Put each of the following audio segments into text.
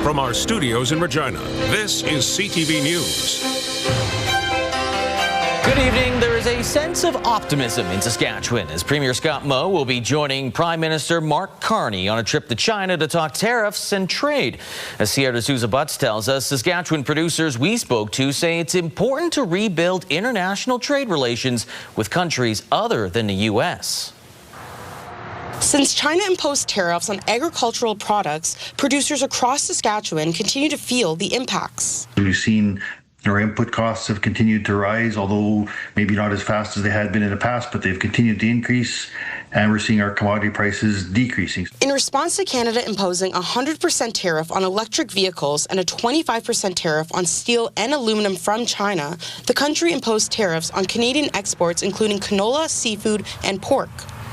From our studios in Regina, this is CTV News. Good evening. There is a sense of optimism in Saskatchewan as Premier Scott Moe will be joining Prime Minister Mark Carney on a trip to China to talk tariffs and trade. As Sierra D'Souza Butts tells us, Saskatchewan producers we spoke to say it's important to rebuild international trade relations with countries other than the U.S. Since China imposed tariffs on agricultural products, producers across Saskatchewan continue to feel the impacts. We've seen our input costs have continued to rise, although maybe not as fast as they had been in the past, but they've continued to increase, and we're seeing our commodity prices decreasing. In response to Canada imposing a 100% tariff on electric vehicles and a 25% tariff on steel and aluminum from China, the country imposed tariffs on Canadian exports including canola, seafood, and pork.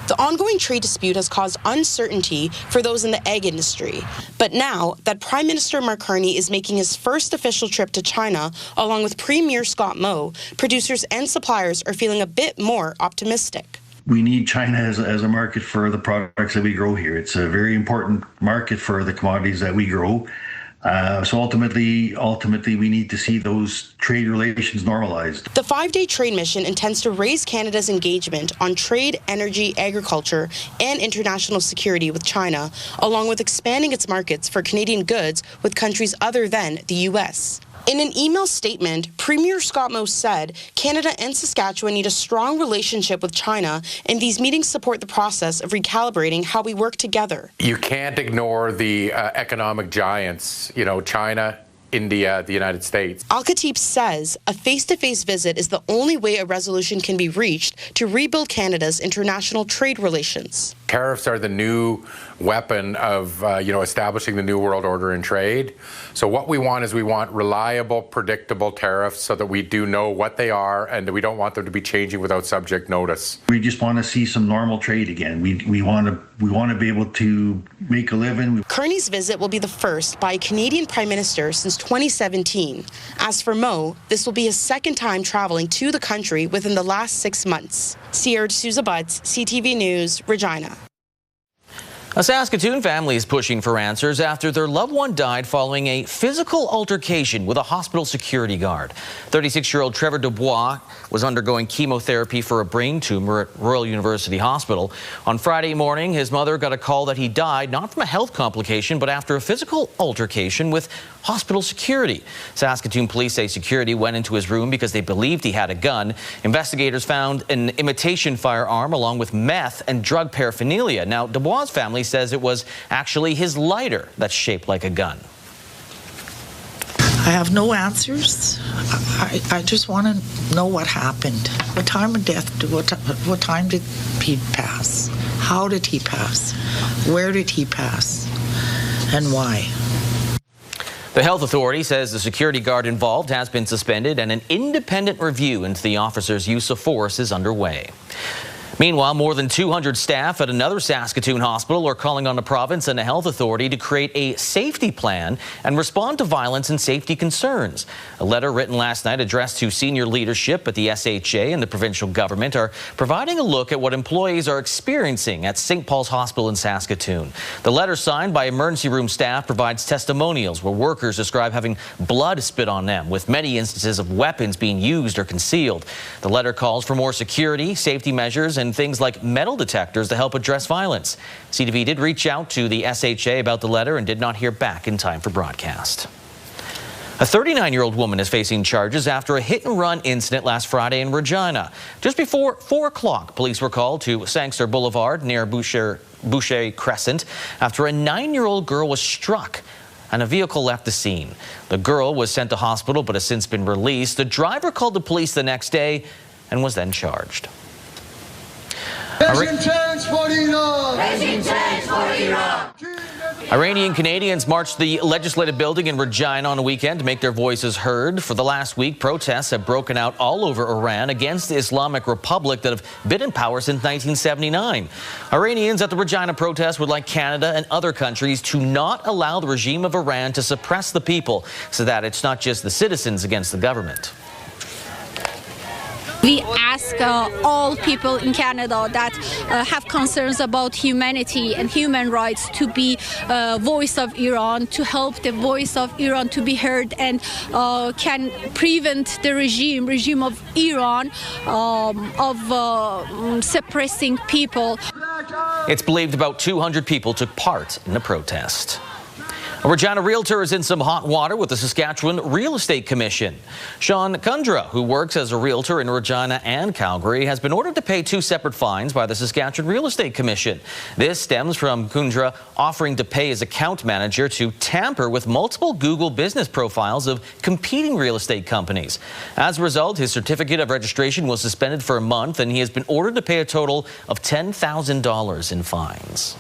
The ongoing trade dispute has caused uncertainty for those in the egg industry. But now that Prime Minister Mark Carney is making his first official trip to China, along with Premier Scott Moe, producers and suppliers are feeling a bit more optimistic. We need China as a market for the products that we grow here. It's a very important market for the commodities that we grow. So ultimately, we need to see those trade relations normalized. The 5-day trade mission intends to raise Canada's engagement on trade, energy, agriculture, and international security with China, along with expanding its markets for Canadian goods with countries other than the U.S. In an email statement, Premier Scott Moe said Canada and Saskatchewan need a strong relationship with China, and these meetings support the process of recalibrating how we work together. You can't ignore the economic giants, China, India, the United States. Al-Khatib says a face-to-face visit is the only way a resolution can be reached to rebuild Canada's international trade relations. Tariffs are the new weapon of, establishing the new world order in trade. So what we want is reliable, predictable tariffs so that we do know what they are and we don't want them to be changing without subject notice. We just want to see some normal trade again. We want to be able to make a living. Carney's visit will be the first by a Canadian Prime Minister since 2017. As for Moe, this will be his second time traveling to the country within the last 6 months. Sierra D'Souza Butts, CTV News, Regina. A Saskatoon family is pushing for answers after their loved one died following a physical altercation with a hospital security guard. 36-year-old Trevor Dubois was undergoing chemotherapy for a brain tumor at Royal University Hospital. On Friday morning, his mother got a call that he died not from a health complication, but after a physical altercation with hospital security. Saskatoon police say security went into his room because they believed he had a gun. Investigators found an imitation firearm along with meth and drug paraphernalia. Now, Dubois' family says it was actually his lighter that's shaped like a gun. I have no answers. I just want to know what happened. What time of death, what time did he pass? How did he pass? Where did he pass? And why? The health authority says the security guard involved has been suspended and an independent review into the officer's use of force is underway. Meanwhile, more than 200 staff at another Saskatoon hospital are calling on the province and the health authority to create a safety plan and respond to violence and safety concerns. A letter written last night addressed to senior leadership at the SHA and the provincial government are providing a look at what employees are experiencing at St. Paul's Hospital in Saskatoon. The letter signed by emergency room staff provides testimonials where workers describe having blood spit on them, with many instances of weapons being used or concealed. The letter calls for more security, safety measures, and things like metal detectors to help address violence. CTV did reach out to the SHA about the letter and did not hear back in time for broadcast. A 39-year-old woman is facing charges after a hit-and-run incident last Friday in Regina. Just before 4 o'clock, police were called to Sangster Boulevard near Boucher Crescent after a 9-year-old girl was struck and a vehicle left the scene. The girl was sent to hospital but has since been released. The driver called the police the next day and was then charged. Iranian Canadians marched the Legislative Building in Regina on a weekend to make their voices heard. For the last week, protests have broken out all over Iran against the Islamic Republic that have been in power since 1979. Iranians at the Regina protest would like Canada and other countries to not allow the regime of Iran to suppress the people so that it's not just the citizens against the government. We ask all people in Canada that have concerns about humanity and human rights to be voice of Iran, to help the voice of Iran to be heard, and can prevent the regime of Iran of suppressing people. It's believed about 200 people took part in the protest. A Regina Realtor is in some hot water with the Saskatchewan Real Estate Commission. Sean Kundra, who works as a realtor in Regina and Calgary, has been ordered to pay 2 separate fines by the Saskatchewan Real Estate Commission. This stems from Kundra offering to pay his account manager to tamper with multiple Google business profiles of competing real estate companies. As a result, his certificate of registration was suspended for a month, and he has been ordered to pay a total of $10,000 in fines.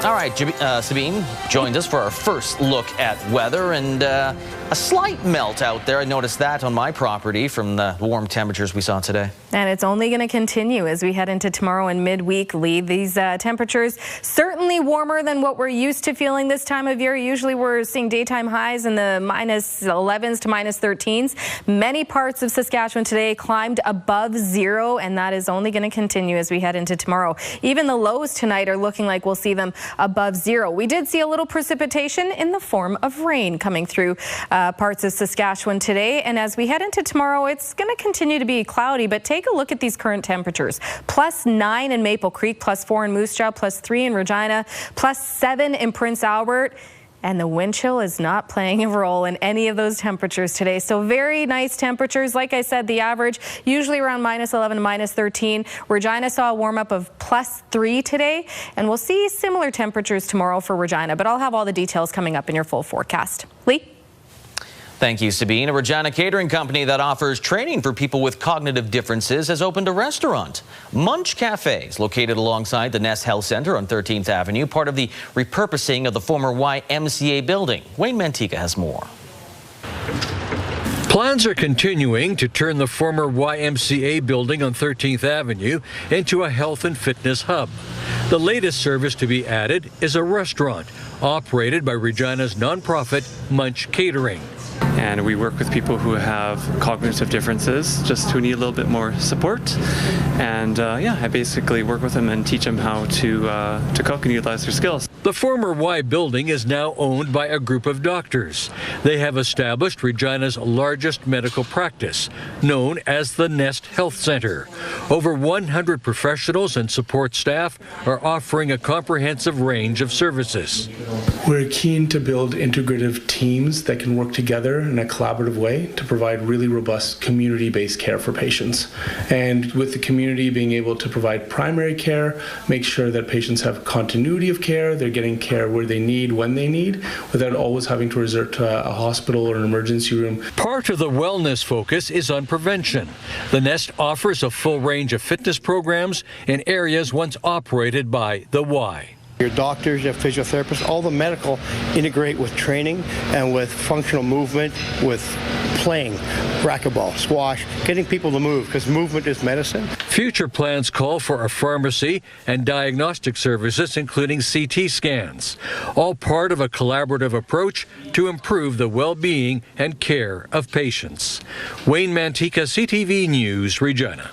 All right, Sabine joined us for our first look at weather, and a slight melt out there. I noticed that on my property from the warm temperatures we saw today. And it's only going to continue as we head into tomorrow and midweek. Lee, these temperatures certainly warmer than what we're used to feeling this time of year. Usually we're seeing daytime highs in the -11s to -13s. Many parts of Saskatchewan today climbed above 0, and that is only going to continue as we head into tomorrow. Even the lows tonight are looking like we'll see them above 0. We did see a little precipitation in the form of rain coming through parts of Saskatchewan today, and as we head into tomorrow, it's going to continue to be cloudy, but take a look at these current temperatures. +9 in Maple Creek, +4 in Moose Jaw, +3 in Regina, +7 in Prince Albert. And the wind chill is not playing a role in any of those temperatures today. So very nice temperatures. Like I said, the average usually around -11 to -13. Regina saw a warm up of +3 today, and we'll see similar temperatures tomorrow for Regina. But I'll have all the details coming up in your full forecast. Lee? Thank you, Sabine. A Regina catering company that offers training for people with cognitive differences has opened a restaurant. Munch Cafe is located alongside the Nest Health Center on 13th Avenue, part of the repurposing of the former YMCA building. Wayne Mantica has more. Plans are continuing to turn the former YMCA building on 13th Avenue into a health and fitness hub. The latest service to be added is a restaurant operated by Regina's nonprofit Munch Catering. And we work with people who have cognitive differences, just who need a little bit more support. And I basically work with them and teach them how to cook and utilize their skills. The former Y building is now owned by a group of doctors. They have established Regina's largest medical practice, known as the Nest Health Center. Over 100 professionals and support staff are offering a comprehensive range of services. We're keen to build integrative teams that can work together in a collaborative way to provide really robust community-based care for patients. And with the community being able to provide primary care, make sure that patients have continuity of care, they're getting care where they need, when they need, without always having to resort to a hospital or an emergency room. Part of the wellness focus is on prevention. The Nest offers a full range of fitness programs in areas once operated by the Y. Your doctors, your physiotherapists, all the medical integrate with training and with functional movement, with playing racquetball, squash, getting people to move, because movement is medicine. Future plans call for a pharmacy and diagnostic services, including CT scans, all part of a collaborative approach to improve the well-being and care of patients. Wayne Mantica, CTV News, Regina.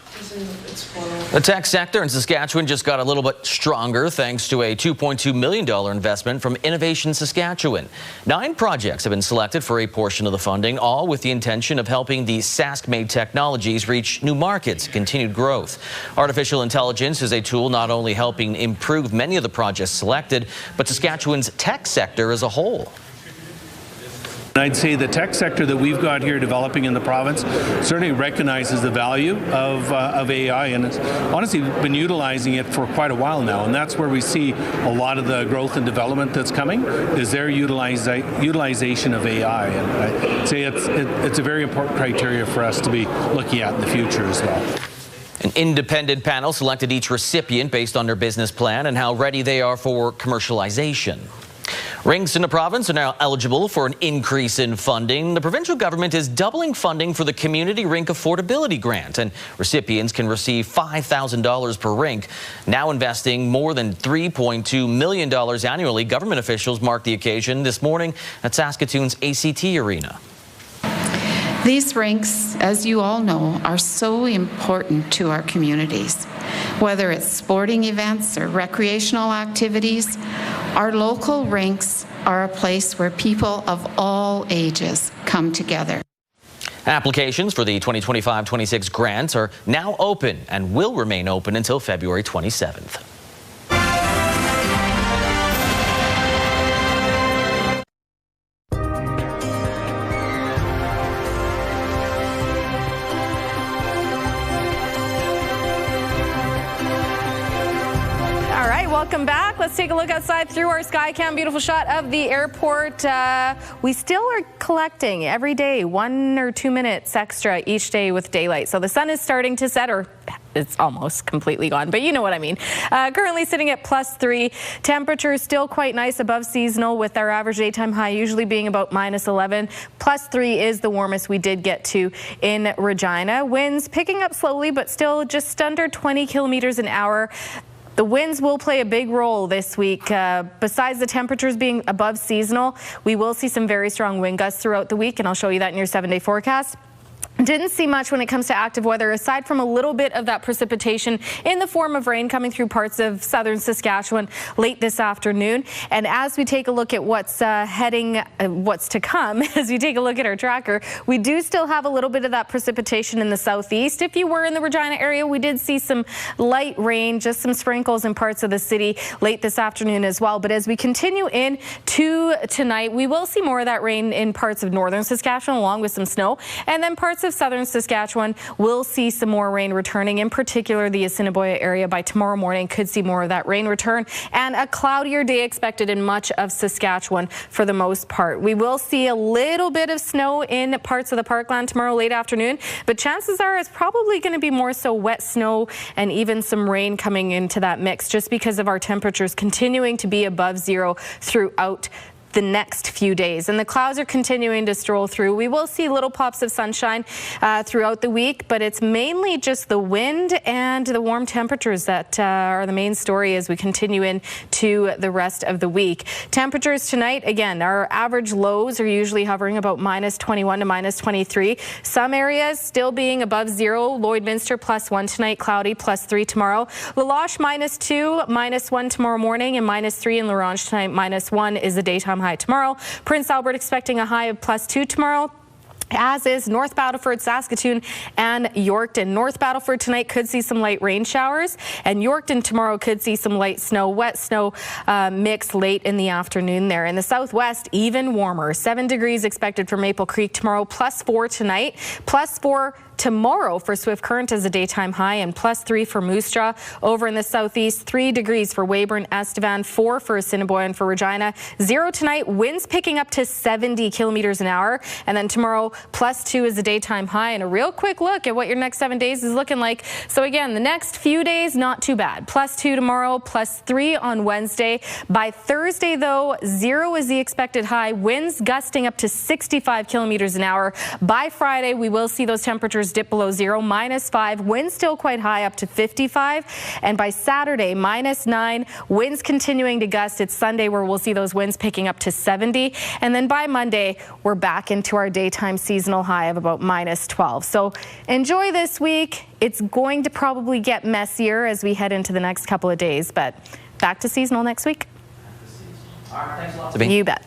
The tech sector in Saskatchewan just got a little bit stronger thanks to a $2.2 million investment from Innovation Saskatchewan. 9 projects have been selected for a portion of the funding, all with the intention of helping the Sask-made technologies reach new markets, continued growth. Artificial intelligence is a tool not only helping improve many of the projects selected, but Saskatchewan's tech sector as a whole. I'd say the tech sector that we've got here developing in the province certainly recognizes the value of AI, and has honestly been utilizing it for quite a while now, and that's where we see a lot of the growth and development that's coming, is their utilization of AI. And I'd say it's a very important criteria for us to be looking at in the future as well. An independent panel selected each recipient based on their business plan and how ready they are for commercialization. Rinks in the province are now eligible for an increase in funding. The provincial government is doubling funding for the Community Rink Affordability Grant, and recipients can receive $5,000 per rink. Now investing more than $3.2 million annually, government officials marked the occasion this morning at Saskatoon's ACT Arena. These rinks, as you all know, are so important to our communities. Whether it's sporting events or recreational activities, our local rinks are a place where people of all ages come together. Applications for the 2025-26 grants are now open and will remain open until February 27th. Welcome back. Let's take a look outside through our Skycam. Beautiful shot of the airport. We still are collecting every day 1 or 2 minutes extra each day with daylight. So the sun is starting to set, or it's almost completely gone, but you know what I mean. Currently sitting at +3. Temperature still quite nice, above seasonal, with our average daytime high usually being about -11. +3 is the warmest we did get to in Regina. Winds picking up slowly, but still just under 20 kilometers an hour. The winds will play a big role this week. Besides the temperatures being above seasonal, we will see some very strong wind gusts throughout the week, and I'll show you that in your 7-day forecast. Didn't see much when it comes to active weather, aside from a little bit of that precipitation in the form of rain coming through parts of southern Saskatchewan late this afternoon. And as we take a look at what's what's to come, as we take a look at our tracker, we do still have a little bit of that precipitation in the southeast. If you were in the Regina area, we did see some light rain, just some sprinkles in parts of the city late this afternoon as well. But as we continue into tonight, we will see more of that rain in parts of northern Saskatchewan, along with some snow, and then parts of southern Saskatchewan will see some more rain returning. In particular, the Assiniboia area by tomorrow morning could see more of that rain return, and a cloudier day expected in much of Saskatchewan for the most part. We will see a little bit of snow in parts of the Parkland tomorrow late afternoon, but chances are it's probably going to be more so wet snow and even some rain coming into that mix, just because of our temperatures continuing to be above zero throughout the next few days. And the clouds are continuing to stroll through. We will see little pops of sunshine throughout the week, but it's mainly just the wind and the warm temperatures that are the main story as we continue into the rest of the week. Temperatures tonight, again, our average lows are usually hovering about -21 to -23. Some areas still being above zero. Lloydminster +1 tonight, cloudy, +3 tomorrow. La Loche -2, -1 tomorrow morning, and -3 in La Ronge tonight. -1 is the daytime high tomorrow. Prince Albert expecting a high of +2 tomorrow, as is North Battleford, Saskatoon, and Yorkton. North Battleford tonight could see some light rain showers, and Yorkton tomorrow could see some light snow, wet snow mix late in the afternoon there. In the southwest, even warmer. 7 degrees expected for Maple Creek tomorrow, +4 tonight, +4 tomorrow for Swift Current as a daytime high, and +3 for Moose Jaw. Over in the southeast, 3 degrees for Weyburn, Estevan, 4 for Assiniboia and for Regina. 0 tonight, winds picking up to 70 kilometers an hour, and then tomorrow +2 is the daytime high. And a real quick look at what your next 7 days is looking like. So again, the next few days, not too bad. +2 tomorrow, +3 on Wednesday. By Thursday, though, 0 is the expected high. Winds gusting up to 65 kilometers an hour. By Friday, we will see those temperatures dip below zero, -5. Winds still quite high, up to 55. And by Saturday, -9. Winds continuing to gust. It's Sunday where we'll see those winds picking up to 70. And then by Monday, we're back into our daytime seasonal high of about -12. So enjoy this week. It's going to probably get messier as we head into the next couple of days, but back to seasonal next week. All right, thanks a lot, Sabine. You bet.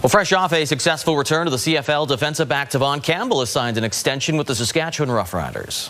Well, fresh off a successful return to the CFL, defensive back Tavon Campbell has signed an extension with the Saskatchewan Roughriders.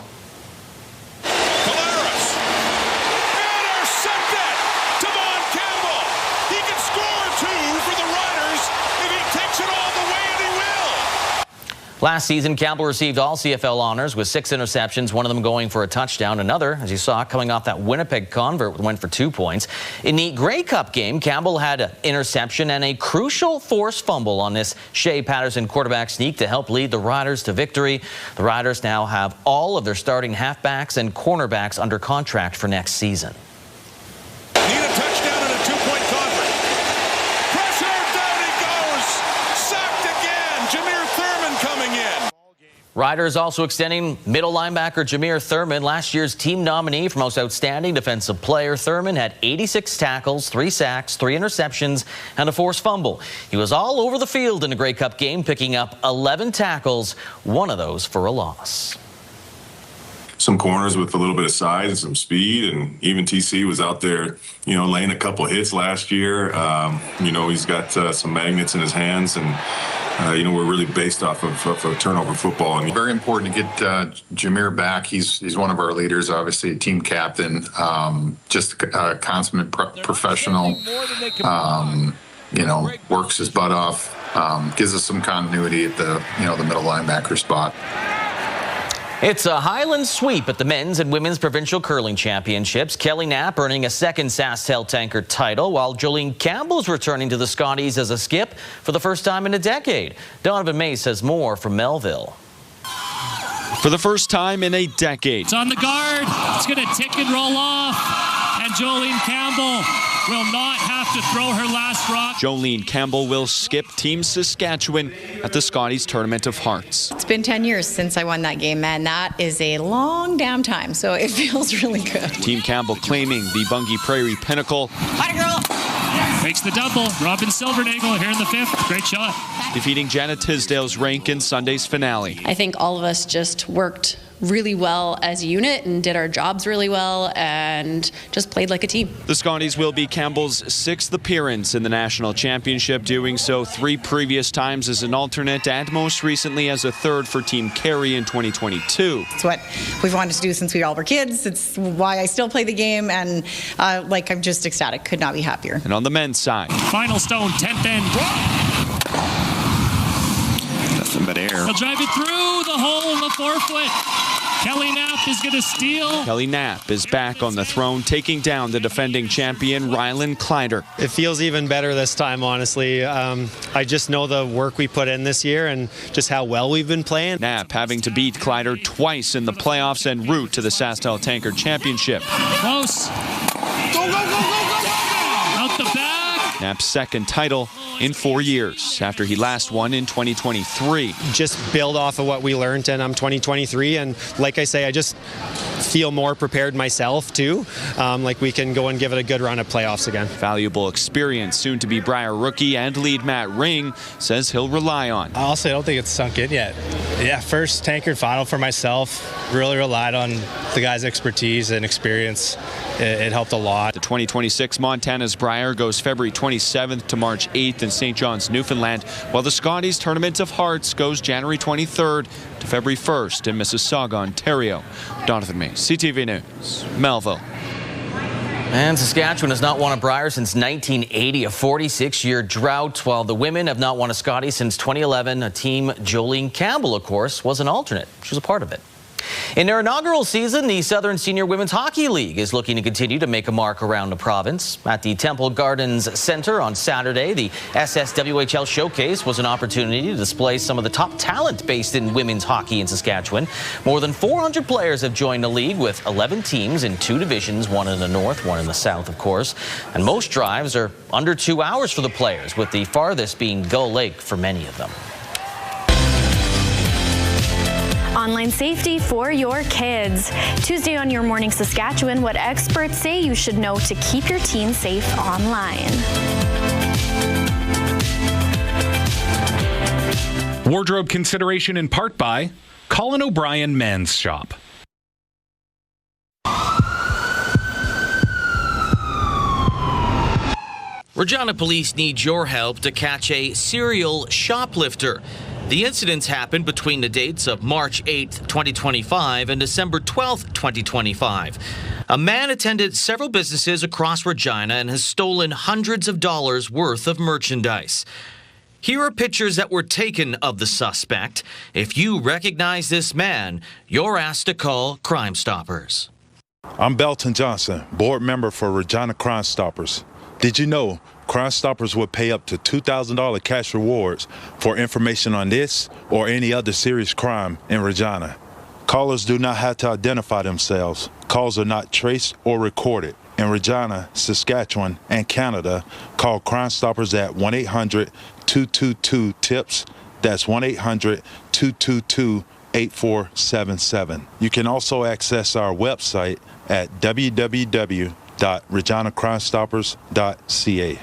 Last season, Campbell received all CFL honors with 6 interceptions, one of them going for a touchdown. Another, as you saw, coming off that Winnipeg convert, went for 2 points. In the Grey Cup game, Campbell had an interception and a crucial forced fumble on this Shea Patterson quarterback sneak to help lead the Riders to victory. The Riders now have all of their starting halfbacks and cornerbacks under contract for next season. Need a touchdown and a 2-point convert. Riders also extending middle linebacker Jameer Thurman. Last year's team nominee for most outstanding defensive player, Thurman had 86 tackles, 3 sacks, 3 interceptions, and a forced fumble. He was all over the field in a Grey Cup game, picking up 11 tackles, one of those for a loss. Some corners with a little bit of size and some speed, and even TC was out there, laying a couple hits last year. He's got some magnets in his hands, and we're really based off of turnover football. And very important to get Jameer back. He's one of our leaders, obviously a team captain, just a consummate professional. Works his butt off, gives us some continuity at the middle linebacker spot. It's a Highland sweep at the men's and women's provincial curling championships. Kelly Knapp earning a second Sask tanker title, while Jolene Campbell is returning to the Scotties as a skip for the first time in a decade. Donovan May says more from Melville. For the first time in a decade. It's on the guard. It's going to tick and roll off. And Jolene Campbell will not have to throw her last rock. Jolene Campbell will skip Team Saskatchewan at the Scotties Tournament of Hearts. It's been 10 years since I won that game, man. That is a long damn time, so it feels really good. Team Campbell claiming the Bungie Prairie pinnacle. Hi, girl. Makes the double. Robin Silvernagel here in the 5th. Great shot. Defeating Janet Tisdale's Rink in Sunday's finale. I think all of us just worked really well as a unit and did our jobs really well and just played like a team. The Scotties will be Campbell's 6th appearance in the national championship, doing so 3 previous times as an alternate and most recently as a third for Team Kerry in 2022. It's what we've wanted to do since we all were kids. It's why I still play the game, and I'm just ecstatic. Could not be happier. And on the men's side, final stone, 10th end. Nothing but air. He'll drive it through the hole in the 4-foot. Kelly Knapp is going to steal. Kelly Knapp is back on the throne, taking down the defending champion, Rylan Kleider. It feels even better this time, honestly. I just know the work we put in this year and just how well we've been playing. Knapp having to beat Kleider twice in the playoffs en route to the Sask Tanker Championship. Close. Go, go, go, go, go, go! Out the back. Knapp's second title in 4 years after he last won in 2023. Just build off of what we learned in 2023, and like I say, I just feel more prepared myself too. Like we can go and give it a good run at playoffs again. Valuable experience. Soon to be Briar rookie and lead Matt Ring says he'll rely on. Honestly, I don't think it's sunk in yet. Yeah, first tankard final for myself. Really relied on the guys' expertise and experience. It helped a lot. The 2026 Montana's Briar goes February 27th to March 8th in St. John's, Newfoundland, while the Scotties Tournament of Hearts goes January 23rd to February 1st in Mississauga, Ontario. Donovan May, CTV News, Melville. And Saskatchewan has not won a Briar since 1980, a 46-year drought, while the women have not won a Scottie since 2011. A team Jolene Campbell, of course, was an alternate. She was a part of it. In their inaugural season, the Southern Senior Women's Hockey League is looking to continue to make a mark around the province. At the Temple Gardens Centre on Saturday, the SSWHL Showcase was an opportunity to display some of the top talent based in women's hockey in Saskatchewan. More than 400 players have joined the league, with 11 teams in 2 divisions, one in the north, one in the south, of course. And most drives are under 2 hours for the players, with the farthest being Gull Lake for many of them. Online safety for your kids. Tuesday on Your Morning Saskatchewan, what experts say you should know to keep your teen safe online. Wardrobe consideration in part by Colin O'Brien Men's Shop. Regina police need your help to catch a serial shoplifter. The incidents happened between the dates of March 8th, 2025 and December 12th, 2025. A man attended several businesses across Regina and has stolen hundreds of dollars worth of merchandise. Here are pictures that were taken of the suspect. If you recognize this man, you're asked to call CrimeStoppers. I'm Belton Johnson, board member for Regina CrimeStoppers. Did you know CrimeStoppers will pay up to $2,000 cash rewards for information on this or any other serious crime in Regina? Callers do not have to identify themselves. Calls are not traced or recorded. In Regina, Saskatchewan, and Canada, call CrimeStoppers at 1-800-222-TIPS. That's 1-800-222-8255. 8477. You can also access our website at www.reginacrimestoppers.ca.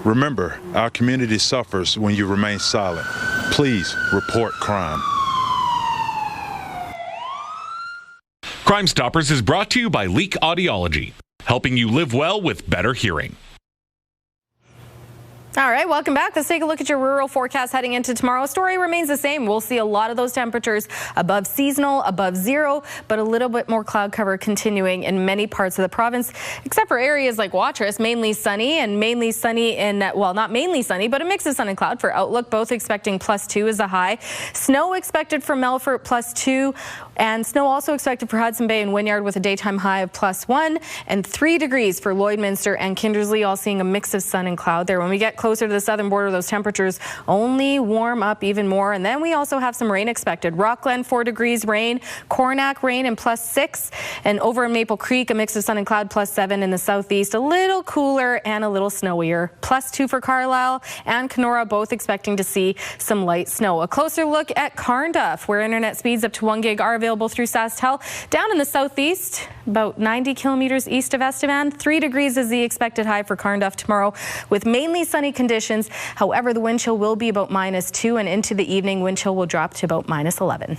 Remember, our community suffers when you remain silent. Please report crime. Crime Stoppers is brought to you by Leak Audiology, helping you live well with better hearing. All right, welcome back. Let's take a look at your rural forecast heading into tomorrow. Story remains the same. We'll see a lot of those temperatures above seasonal, above zero, but a little bit more cloud cover continuing in many parts of the province, except for areas like Watrous, mainly sunny in, well, not mainly sunny, but a mix of sun and cloud for outlook, both expecting +2 as a high. Snow expected for Melfort +2, and snow also expected for Hudson Bay and Wynyard with a daytime high of +1, and 3 degrees for Lloydminster and Kindersley, all seeing a mix of sun and cloud there. When we get closer to the southern border, those temperatures only warm up even more. And then we also have some rain expected. Rockland, 4 degrees rain. Coronach rain and +6. And over in Maple Creek, a mix of sun and cloud, +7 in the southeast. A little cooler and a little snowier. +2 for Carlisle and Kenora, both expecting to see some light snow. A closer look at Carnduff, where internet speeds up to 1 gig are available through SaskTel. Down in the southeast, about 90 kilometers east of Estevan, 3 degrees is the expected high for Carnduff tomorrow, with mainly sunny conditions. However, the wind chill will be about -2, and into the evening, wind chill will drop to about -11.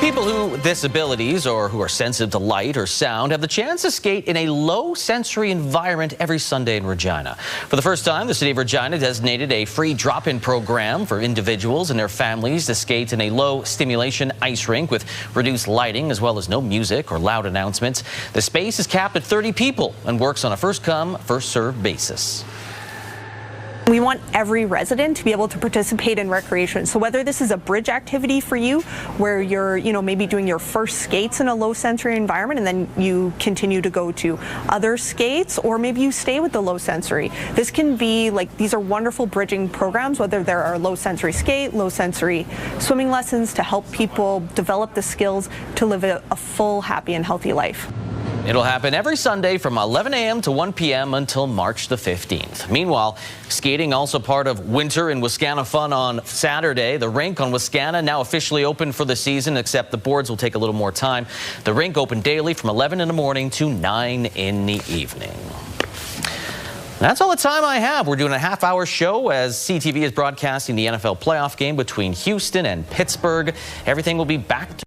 People with disabilities or who are sensitive to light or sound have the chance to skate in a low-sensory environment every Sunday in Regina. For the first time, the City of Regina designated a free drop-in program for individuals and their families to skate in a low-stimulation ice rink with reduced lighting as well as no music or loud announcements. The space is capped at 30 people and works on a first-come, first-served basis. We want every resident to be able to participate in recreation. So whether this is a bridge activity for you, where you're, maybe doing your first skates in a low sensory environment and then you continue to go to other skates, or maybe you stay with the low sensory. This can be these are wonderful bridging programs, whether there are low sensory skate, low sensory swimming lessons to help people develop the skills to live a full, happy and healthy life. It'll happen every Sunday from 11 a.m. to 1 p.m. until March the 15th. Meanwhile, skating also part of Winter in Wascana Fun on Saturday. The rink on Wascana now officially open for the season, except the boards will take a little more time. The rink open daily from 11 in the morning to 9 in the evening. That's all the time I have. We're doing a half-hour show as CTV is broadcasting the NFL playoff game between Houston and Pittsburgh. Everything will be back to